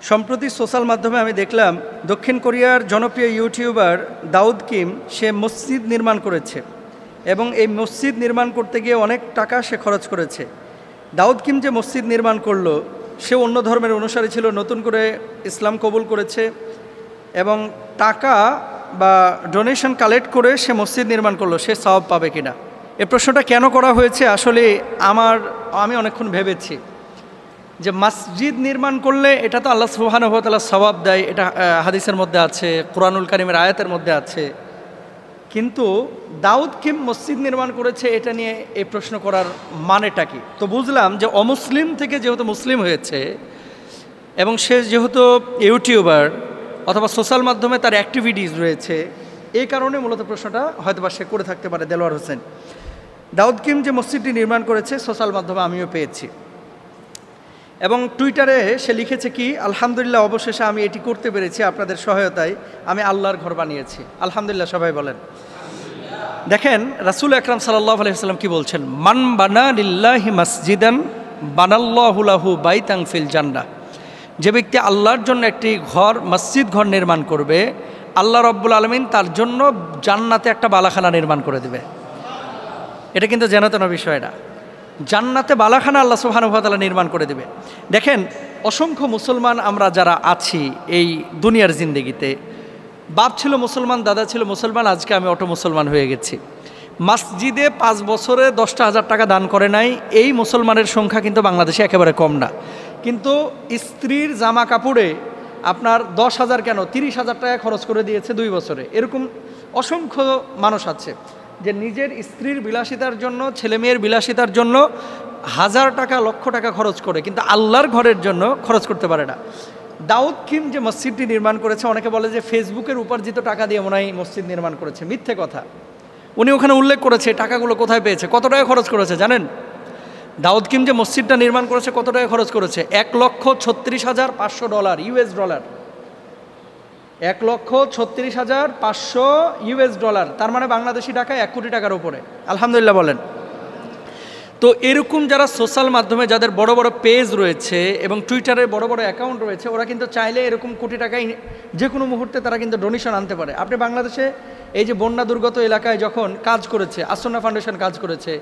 সম্প্রতি সোশ্যাল মাধ্যমে আমি দেখলাম দক্ষিণ কোরিয়ার জনপ্রিয় ইউটিউবার দাউদ কিম সে মসজিদ নির্মাণ করেছে এবং এই মসজিদ নির্মাণ করতে গিয়ে অনেক টাকা সে খরচ করেছে। দাউদ কিম যে মসজিদ নির্মাণ করলো, সে অন্য ধর্মের অনুসারী ছিল, নতুন করে ইসলাম কবুল করেছে এবং টাকা বা ডোনেশন কালেক্ট করে সে মসজিদ নির্মাণ করলো, সে সওয়াব পাবে কিনা? এই প্রশ্নটা কেন করা হয়েছে আসলে আমি অনেকক্ষণ ভেবেছি যে মসজিদ নির্মাণ করলে এটা তো আল্লাহ সুবহানাহু ওয়া তাআলা সওয়াব দেয়, এটা হাদিসের মধ্যে আছে, কোরআনুল কারীমের আয়াতের মধ্যে আছে। কিন্তু দাউদ কিম মসজিদ নির্মাণ করেছে এটা নিয়ে এই প্রশ্ন করার মানেটা কি? তো বুঝলাম যে অমুসলিম থেকে যেহেতু মুসলিম হয়েছে এবং সে যেহেতু ইউটিউবার অথবা সোশ্যাল মাধ্যমে তার অ্যাক্টিভিটিস রয়েছে, এই কারণে মূলত প্রশ্নটা হয়তোবা সে করে থাকতে পারে। দেলোয়ার হোসেন, দাউদ কিম যে মসজিদটি নির্মাণ করেছে সোশ্যাল মাধ্যমে আমিও পেয়েছি এবং টুইটারে সে লিখেছে কি, আলহামদুলিল্লাহ, অবশেষে আমি এটি করতে পেরেছি, আপনাদের সহায়তায় আমি আল্লাহর ঘর বানিয়েছি। আলহামদুলিল্লাহ, সবাই বলেন। দেখেন রাসূল আকরাম সাল্লাল্লাহু আলাইহি ওয়াসাল্লাম কি বলছেন, মান বানা লিল্লাহি মাসজিদান বানাল্লাহু লাহু বাইতান ফিল জান্নাহ। যে ব্যক্তি আল্লাহর জন্য একটি ঘর, মসজিদ ঘর নির্মাণ করবে, আল্লাহ রাব্বুল আলামিন তার জন্য জান্নাতে একটা বালাখানা নির্মাণ করে দেবে। এটা কিন্তু জানাতেন বিষয় না, জান্নাতে বালাখানা আল্লাহ সুবহানাহু ওয়া তাআলা নির্মাণ করে দেবে। দেখেন অসংখ্য মুসলমান আমরা যারা আছি এই দুনিয়ার জিন্দেগিতে, বাপ ছিল মুসলমান, দাদা ছিল মুসলমান, আজকে আমি অটো মুসলমান হয়ে গেছি। মসজিদে 5 বছরে 10,000 টাকা দান করে নাই, এই মুসলমানের সংখ্যা কিন্তু বাংলাদেশে একেবারে কম না। কিন্তু স্ত্রীর জামা কাপড়ে আপনার 10,000 কেন 30,000 টাকা খরচ করে দিয়েছে 2 বছরে। এরকম অসংখ্য মানুষ আছে যে নিজের স্ত্রীর বিলাসিতার জন্য, ছেলে মেয়ের বিলাসিতার জন্য 1000 টাকা, লক্ষ টাকা খরচ করে, কিন্তু আল্লাহর ঘরের জন্য খরচ করতে পারে না। দাউদ কিম যে মসজিদটি নির্মাণ করেছে, অনেকে বলে যে ফেসবুকের উপার্জিত টাকা দিয়ে মনে হয় মসজিদ নির্মাণ করেছে। মিথ্যে কথা। উনি ওখানে উল্লেখ করেছে টাকাগুলো কোথায় পেয়েছে, কত টাকা খরচ করেছে জানেন? দাউদ কিম যে মসজিদটা নির্মাণ করেছে কত টাকা খরচ করেছে? $1,36,500 ইউএস ডলার। $1,36,500 তার মানে বাংলাদেশি টাকা 1 কোটি টাকার উপরে। আলহামদুলিল্লাহ বলেন। তো এরকম যারা সোশ্যাল মাধ্যমে যাদের বড় বড় পেজ রয়েছে এবং টুইটারে বড় বড় অ্যাকাউন্ট রয়েছে, ওরা কিন্তু চাইলে এরকম কোটি টাকায় যে কোনো মুহূর্তে তারা কিন্তু ডোনেশন আনতে পারে। আপনি বাংলাদেশে এই যে বন্যা দুর্গত এলাকায় যখন কাজ করেছে, আসন্না ফাউন্ডেশন কাজ করেছে,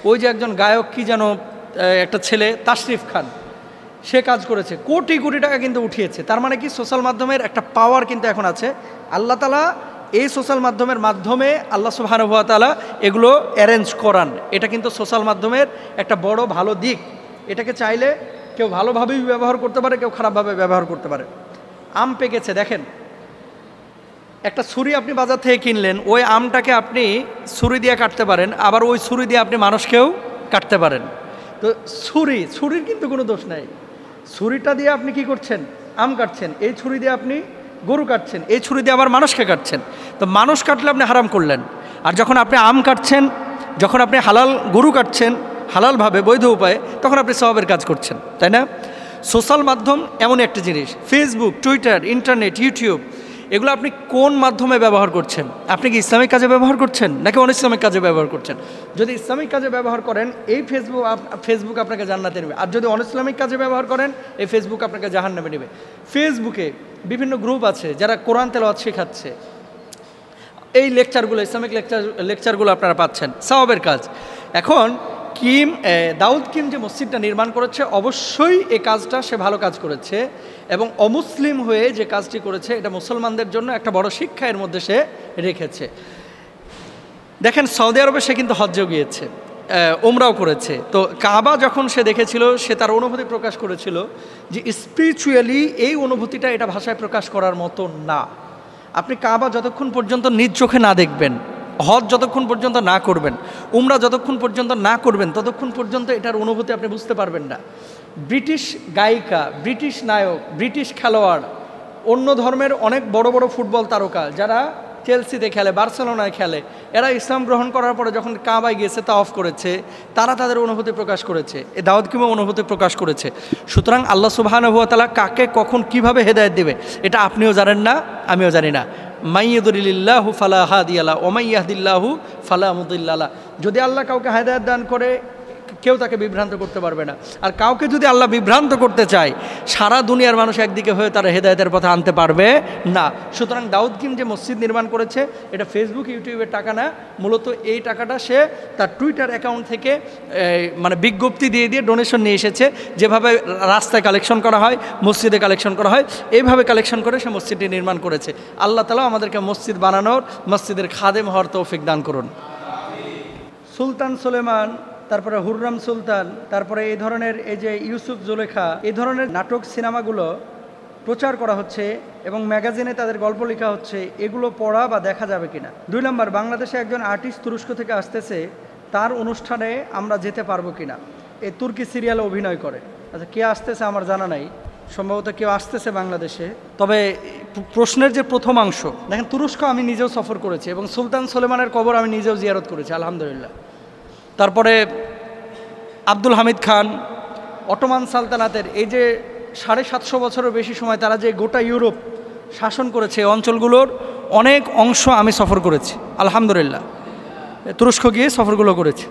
ওই যে একজন গায়ক কি যেন একটা ছেলে তাশরিফ খান, সে কাজ করেছে, কোটি কোটি টাকা কিন্তু উঠিয়েছে। তার মানে কি সোশ্যাল মাধ্যমের একটা পাওয়ার কিন্তু এখন আছে। আল্লাহ তাআলা এই সোশ্যাল মাধ্যমের মাধ্যমে আল্লাহ সুবহানাহু ওয়া তাআলা এগুলো অ্যারেঞ্জ করান। এটা কিন্তু সোশ্যাল মাধ্যমের একটা বড় ভালো দিক। এটাকে চাইলে কেউ ভালোভাবেই ব্যবহার করতে পারে, কেউ খারাপভাবে ব্যবহার করতে পারে। আম পেকেছে, দেখেন একটা ছুরি আপনি বাজার থেকে কিনলেন, ওই আমটাকে আপনি ছুরি দিয়ে কাটতে পারেন, আবার ওই ছুরি দিয়ে আপনি মানুষকেও কাটতে পারেন। তো ছুরির কিন্তু কোনো দোষ নাই। ছুরিটা দিয়ে আপনি কি করছেন? আম কাটছেন। এই ছুরি দিয়ে আপনি গরু কাটছেন, এই ছুরি দিয়ে আবার মানুষকে কাটছেন। তো মানুষ কাটলে আপনি হারাম করলেন। আর যখন আপনি আম কাটছেন, যখন আপনি হালাল গরু কাটছেন হালালভাবে বৈধ উপায়ে, তখন আপনি সওয়াবের কাজ করছেন, তাই না? সোশ্যাল মাধ্যম এমন একটা জিনিস, ফেসবুক, টুইটার, ইন্টারনেট, ইউটিউব, এগুলো আপনি কোন মাধ্যমে ব্যবহার করছেন? আপনি কি ইসলামিক কাজে ব্যবহার করছেন নাকি অনইসলামিক কাজে ব্যবহার করছেন? যদি ইসলামিক কাজে ব্যবহার করেন, এই ফেসবুক আপনাকে জান্নাতে নেবে। আর যদি অনইসলামিক কাজে ব্যবহার করেন, এই ফেসবুক আপনাকে জাহান্নামে নেবে। ফেসবুকে বিভিন্ন গ্রুপ আছে যারা কোরআন তেলাওয়াত শেখাচ্ছে, এই লেকচারগুলো, ইসলামিক লেকচারগুলো আপনারা পাচ্ছেন, সওয়াবের কাজ। এখন দাউদ কিম যে মসজিদটা নির্মাণ করেছে, অবশ্যই এই কাজটা সে ভালো কাজ করেছে এবং অমুসলিম হয়ে যে কাজটি করেছে এটা মুসলমানদের জন্য একটা বড় শিক্ষা এর মধ্যে সে রেখেছে। দেখেন সৌদি আরবে সে কিন্তু হজ্জেও গিয়েছে, উমরাও করেছে। তো কাবা যখন সে দেখেছিল, সে তার অনুভূতি প্রকাশ করেছিল যে স্পিরিচুয়ালি এই অনুভূতিটা এটা ভাষায় প্রকাশ করার মতো না। আপনি কাবা যতক্ষণ পর্যন্ত নিজ চোখে না দেখবেন, হজ যতক্ষণ পর্যন্ত না করবেন, উমরা যতক্ষণ পর্যন্ত না করবেন, ততক্ষণ পর্যন্ত এটার অনুভূতি আপনি বুঝতে পারবেন না। ব্রিটিশ গায়িকা, ব্রিটিশ নায়ক, ব্রিটিশ খেলোয়াড়, অন্য ধর্মের অনেক বড় বড় ফুটবল তারকা যারা চেলসিতে খেলে, বার্সেলোনায় খেলে, এরা ইসলাম গ্রহণ করার পরে যখন কাবায় গিয়েছে, তাওয়াফ করেছে, তারা তাদের অনুভূতি প্রকাশ করেছে। এই দাউদ কিমও অনুভূতি প্রকাশ করেছে। সুতরাং আল্লাহ সুবহানাহু ওয়া তাআলা কাকে কখন কিভাবে হেদায়েত দেবে এটা আপনিও জানেন না, আমিও জানি না। মাইয়ুদুলিল্লাহু ফালা হাদিয়া লাহু ওয়া মাইয়াহদিল্লাহু ফালা মুদিল্লা লাহু। যদি আল্লাহ কাউকে হেদায়েত দান করে, কেউ তাকে বিভ্রান্ত করতে পারবে না। আর কাউকে যদি আল্লাহ বিভ্রান্ত করতে চায়, সারা দুনিয়ার মানুষ একদিকে হয়ে তারা হেদায়েতের পথে আনতে পারবে না। সুতরাং দাউদ কিম যে মসজিদ নির্মাণ করেছে, এটা ফেসবুক ইউটিউবের টাকা না, মূলত এই টাকাটা সে তার টুইটার অ্যাকাউন্ট থেকে মানে বিজ্ঞপ্তি দিয়ে দিয়ে ডোনেশন নিয়ে এসেছে। যেভাবে রাস্তায় কালেকশন করা হয়, মসজিদে কালেকশন করা হয়, এইভাবে কালেকশন করে সে মসজিদটি নির্মাণ করেছে। আল্লাহ তাআলা আমাদেরকে মসজিদ বানানোর, মসজিদের খাদেম হওয়ার তৌফিক দান করুন। সুলতান সুলেমান, তারপরে হুররাম সুলতান, তারপরে এই ধরনের এই যে ইউসুফ জুলেখা, এই ধরনের নাটক সিনেমাগুলো প্রচার করা হচ্ছে এবং ম্যাগাজিনে তাদের গল্প লেখা হচ্ছে, এগুলো পড়া বা দেখা যাবে কিনা। 2 নম্বর, বাংলাদেশে একজন আর্টিস্ট তুরস্ক থেকে আসতেছে, তার অনুষ্ঠানে আমরা যেতে পারবো কিনা। এই তুর্কি সিরিয়ালে অভিনয় করে। আচ্ছা, কে আসতেছে আমার জানা নাই, সম্ভবত কেউ আসতেছে বাংলাদেশে। তবে প্রশ্নের যে প্রথমাংশ দেখেন, তুরস্ক আমি নিজেও সফর করেছি এবং সুলতান সুলেমানের কবর আমি নিজেও জিয়ারত করেছি, আলহামদুলিল্লাহ। তারপরে আব্দুল হামিদ খান, অটোমান সালতানাতের এই যে 750 বছরের বেশি সময় তারা যে গোটা ইউরোপ শাসন করেছে, অঞ্চলগুলোর অনেক অংশ আমি সফর করেছি, আলহামদুলিল্লাহ। তুরস্ক গিয়ে সফরগুলো করেছি।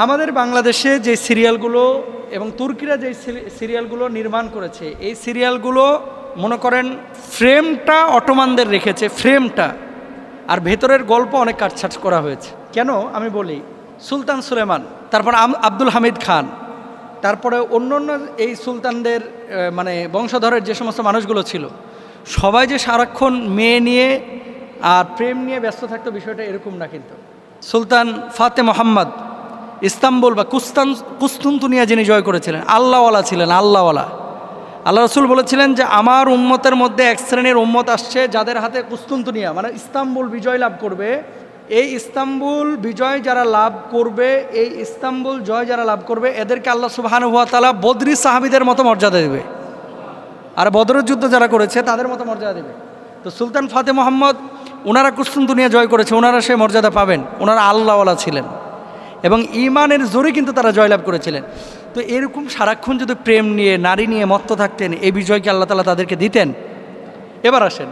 আমাদের বাংলাদেশে যে সিরিয়ালগুলো এবং তুর্কিরা যে সিরিয়ালগুলো নির্মাণ করেছে, এই সিরিয়ালগুলো মনে করেন ফ্রেমটা অটোমানদের রেখেছে, ফ্রেমটা, আর ভেতরের গল্প অনেক কাটছাট করা হয়েছে। কেন আমি বলি, সুলতান সুলেমান, তারপর আব্দুল হামিদ খান, তারপরে অন্য এই সুলতানদের মানে বংশধরের যে সমস্ত মানুষগুলো ছিল, সবাই যে সারাক্ষণ মেয়ে নিয়ে আর প্রেম নিয়ে ব্যস্ত থাকতো, বিষয়টা এরকম না। কিন্তু সুলতান ফাতে মোহাম্মদ ইস্তাম্বুল বা কুস্তুনতুনিয়া যিনি জয় করেছিলেন, আল্লাহওয়ালা ছিলেন, আল্লাহওয়ালা। আল্লাহ রসুল বলেছিলেন যে আমার উম্মতের মধ্যে এক শ্রেণীর উম্মত আসছে যাদের হাতে কুস্তুনতুনিয়া মানে ইস্তাম্বুল বিজয় লাভ করবে। এই ইস্তাম্বুল বিজয় যারা লাভ করবে, এই ইস্তাম্বুল জয় যারা লাভ করবে, এদেরকে আল্লাহ সুবহানাহু ওয়া তাআলা বদরি সাহাবীদের মতো মর্যাদা দেবে, আর বদরের যুদ্ধ যারা করেছে তাদের মতো মর্যাদা দেবে। তো সুলতান ফাতে মোহাম্মদ, ওনারা কুস্তুনতুনিয়া জয় করেছে, ওনারা সে মর্যাদা পাবেন। ওনারা আল্লাহওয়ালা ছিলেন এবং ঈমানের জোরে কিন্তু তারা জয়লাভ করেছিলেন। তো এরকম সারাক্ষণ যদি প্রেম নিয়ে, নারী নিয়ে মত্ত থাকতেন, এই বিজয়কে আল্লাহ তাআলা তাদেরকে দিতেন। এবার আসেন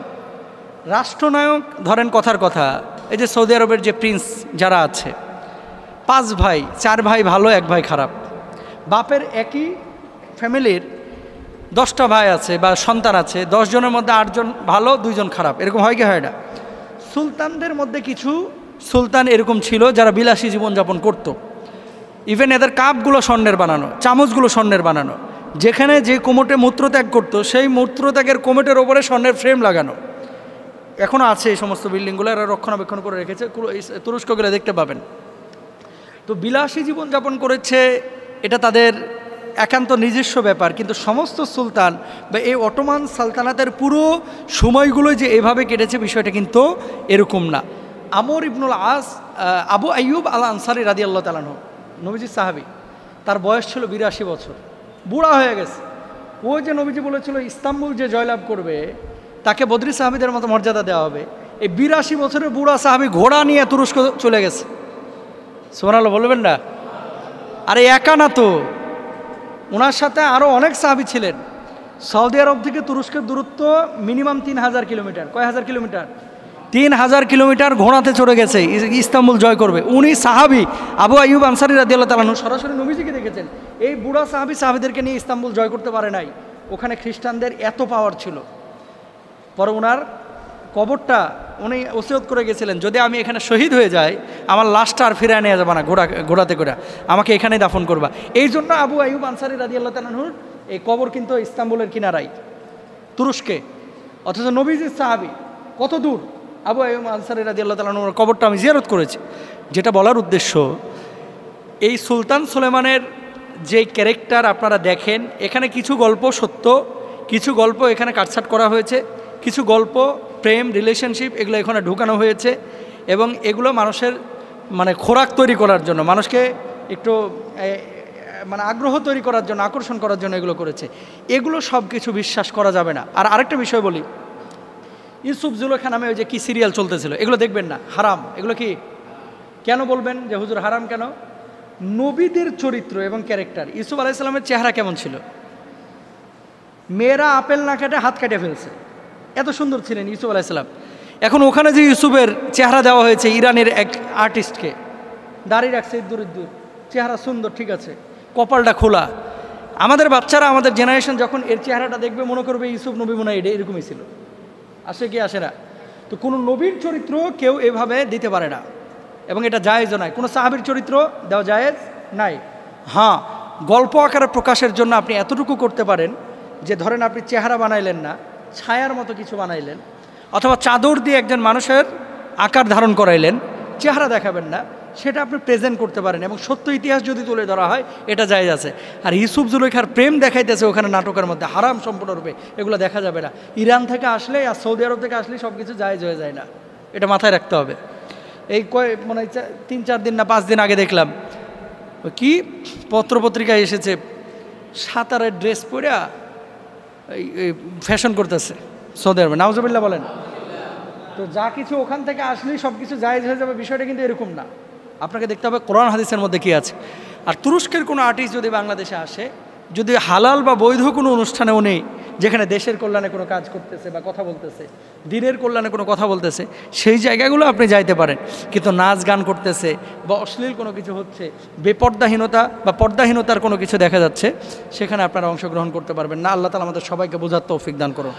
রাষ্ট্রনায়ক, ধরেন কথার কথা, এই যে সৌদি আরবের যে প্রিন্স যারা আছে, 5 ভাই, 4 ভাই ভালো, 1 ভাই খারাপ। বাপের একই ফ্যামিলির 10টা ভাই আছে বা সন্তান আছে, 10 জনের মধ্যে 8 জন ভালো, 2 জন খারাপ, এরকম হয় কি হয় না? সুলতানদের মধ্যে কিছু সুলতান এরকম ছিল যারা বিলাসী জীবনযাপন করত। ইভেন এদের কাপগুলো স্বর্ণের বানানো, চামচগুলো স্বর্ণের বানানো। যেখানে যে কোমটে মূত্রত্যাগ করতো, সেই মূত্রত্যাগের কোমটের ওপরে স্বর্ণের ফ্রেম লাগানো। এখনও আছে এই সমস্ত বিল্ডিংগুলো, এরা রক্ষণাবেক্ষণ করে রেখেছে, তুরস্ক গেলে দেখতে পাবেন। তো বিলাসী জীবনযাপন করেছে, এটা তাদের একান্ত নিজস্ব ব্যাপার। কিন্তু সমস্ত সুলতান বা এই অটোমান সালতানাতের পুরো সময়গুলো যে এভাবে কেটেছে, বিষয়টা কিন্তু এরকম না। আমর ইবনুল আস, আবু আইয়ুব আল আনসারি রাদিয়াল্লাহু তাআলা আনহু, নবীজির সাহাবী, তার বয়স ছিল 82 বছর, বুড়া হয়ে গেছে। ওই যে নবীজি বলেছিল ইস্তাম্বুল যে জয়লাভ করবে তাকে বদরি সাহাবীদের মতো মর্যাদা দেওয়া হবে, এই 82 বছরের বুড়া সাহাবী ঘোড়া নিয়ে তুরস্ক চলে গেছে। সুবহানাল্লাহ বলবেন না? আরে একা না তো, ওনার সাথে আরও অনেক সাহাবী ছিলেন। সৌদি আরব থেকে তুরস্কের দূরত্ব মিনিমাম 3000 কিলোমিটার। কয় হাজার কিলোমিটার? 3000 কিলোমিটার ঘোড়াতে চড়ে গেছে ইস্তাম্বুল জয় করবে। উনি সাহাবী আবু আইয়ুব আনসারী রাদিয়াল্লাহু তাআলা আনহু সরাসরি নবীজিকে দেখেছেন। এই বুড়া সাহাবীদেরকে নিয়ে ইস্তাম্বুল জয় করতে পারে নাই, ওখানে খ্রিস্টানদের এত পাওয়ার ছিল। পরে ওনার কবরটা উনি ওসিয়ত করে গেছিলেন, যদি আমি এখানে শহীদ হয়ে যাই, আমার লাশটা আর ফিরে নিয়ে যাবে না ঘোড়াতে করে, আমাকে এখানেই দাফন করবা। এই জন্য আবু আইয়ুব আনসারী রাদিয়াল্লাহু তাআলা আনহুর এই কবর কিন্তু ইস্তাম্বুলের কিনারায়, তুরস্কে। অথচ নবীজির সাহাবী কত দূর, আবু আইয়ুব আনসারী রাদিয়াল্লাহু তাআলা আনহুর কবরটা আমি জিয়ারত করেছি। যেটা বলার উদ্দেশ্য, এই সুলতান সুলেমানের যে ক্যারেক্টার আপনারা দেখেন, এখানে কিছু গল্প সত্য, কিছু গল্প এখানে কাটছাট করা হয়েছে, কিছু গল্প প্রেম, রিলেশনশিপ, এগুলো এখানে ঢুকানো হয়েছে এবং এগুলো মানুষের মানে খোরাক তৈরি করার জন্য, মানুষকে একটু মানে আগ্রহ তৈরি করার জন্য, আকর্ষণ করার জন্য এগুলো করেছে। এগুলো সব কিছু বিশ্বাস করা যাবে না। আর আরেকটা বিষয় বলি, ইউসুফ জুলেখা নামে ওই যে কি সিরিয়াল চলতেছিল, এগুলো দেখবেন না, হারাম। এগুলো কি কেন বলবেন যে হুজুর হারাম কেন? নবীদের চরিত্র এবং ক্যারেক্টার, ইউসুফ আলাইহিস সালামের চেহারা কেমন ছিল? মেয়েরা আপেল না কেটে হাত কেটে ফেলছে, এত সুন্দর ছিলেন ইউসুফ আলাইহিস সালাম। এখন ওখানে যে ইউসুফের চেহারা দেওয়া হয়েছে ইরানের এক আর্টিস্টকে, দাড়ি রাখছে ইদ্দুর, চেহারা সুন্দর, ঠিক আছে, কপালটা খোলা। আমাদের বাচ্চারা, আমাদের জেনারেশন যখন এর চেহারাটা দেখবে মনে করবে ইউসুফ নবী মনে হয় এটা এরকমই ছিল। আসে কি আসে না? তো কোনো নবীর চরিত্র কেউ এভাবে দিতে পারে না, এবং এটা জায়েজও নাই। কোনো সাহাবীর চরিত্র দেওয়া জায়েজ নাই। হ্যাঁ, গল্প আকারে প্রকাশের জন্য আপনি এতটুকু করতে পারেন যে ধরেন আপনি চেহারা বানাইলেন না, ছায়ার মতো কিছু বানাইলেন, অথবা চাদর দিয়ে একজন মানুষের আকার ধারণ করাইলেন, চেহারা দেখাবেন না, সেটা আপনি প্রেজেন্ট করতে পারেন, এবং সত্য ইতিহাস যদি তুলে ধরা হয় এটা জায়েজ আছে। আর ইউসুফ জুলেখার প্রেম দেখাইতেছে ওখানে নাটকের মধ্যে, হারাম সম্পূর্ণরূপে, এগুলো দেখা যাবে না। ইরান থেকে আসলে আর সৌদি আরব থেকে আসলে সব কিছু জায়েজ হয়ে যায় না, এটা মাথায় রাখতে হবে। এই মানে 3-4 দিন না 5 দিন আগে দেখলাম কি পত্রপত্রিকায় এসেছে, সাঁতারের ড্রেস পরে এই ফ্যাশন করতেছে সৌদি আরবে, নাউজুবিল্লাহ বলেন। তো যা কিছু ওখান থেকে আসলেই সব কিছু জায়েজ হয়ে যাবে, বিষয়টা কিন্তু এরকম না। আপনাকে দেখতে হবে কোরআন হাদিসের মধ্যে কী আছে। আর তুরস্কের কোনো আর্টিস্ট যদি বাংলাদেশে আসে, যদি হালাল বা বৈধ কোনো অনুষ্ঠানেও নেই, যেখানে দেশের কল্যাণে কোনো কাজ করতেছে বা কথা বলতেছে, দিনের কল্যাণে কোনো কথা বলতেছে, সেই জায়গাগুলো আপনি যাইতে পারেন। কিন্তু নাচ গান করতেছে বা অশ্লীল কোনো কিছু হচ্ছে, বেপর্দাহীনতা বা পর্দাহীনতার কোনো কিছু দেখা যাচ্ছে, সেখানে আপনারা অংশগ্রহণ করতে পারবেন না। আল্লাহ তাআলা আমাদের সবাইকে বোঝার তৌফিক দান করুন।